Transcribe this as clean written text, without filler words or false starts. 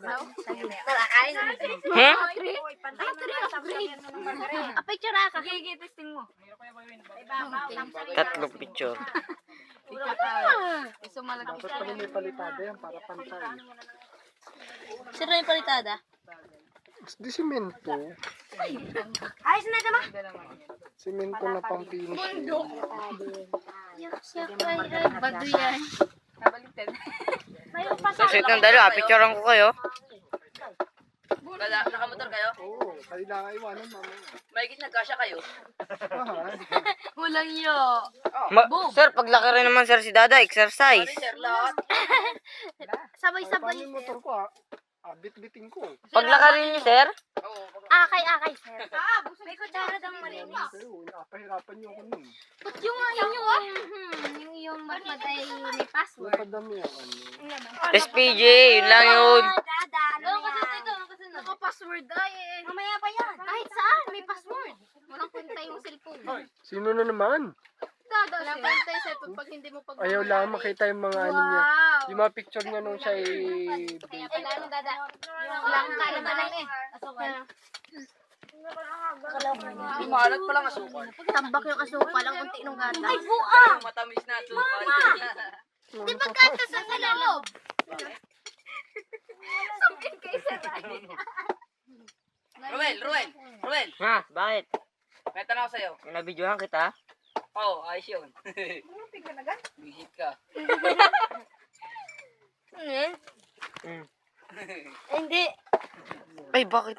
Talakain. Ha? Picture ka. Testing mo. Tatlong picture. Dapat pala may palitada yan para pantay. Sino yung palitada? Di simento. Ayos na naman. Simento na pang finish. Siya ay bado yan. Sa sweet ng dalawa, picturean ko kayo. Nakamotor kayo? Oo, kaya na iwanan mamaya. Mahigit nagkasya kayo? Walang yo. Sir, paglaki rin naman sir si Dada, exercise. Sir, lahat. Sabay-sabay. Paano yung motor ko bit-biting ko. Paglaki rin niyo sir? Akay, sir. May kutsara daw malinis. Pero napahirapan niyo ako nun. Ba't yung yung iyong matmad ay may password? Napadami ang ano. SPJ, yun lang yun. Naka-password ay mamaya pa yan. Kahit saan, may password. Walang punta yung cellphone. Sino na naman? Walang punta yung cellphone pag hindi mo pag... Ayaw lang makita yung mga ano niya. Yung mga picture niya nung siya Kaya pala ano, Dada? Walang kala na lang eh. Umalat pa lang asukal. Tambak yung asukal, ang unti nung gata. Ay, buang! Matamis na asukal. Di ba gata sa loob? Sumkin kayo sa Ruel. Ha, bakit? May tanong ako sa'yo. Nabidyohan kita? Oo, ayos yun. Visit ka. Hindi. Ay, bakit?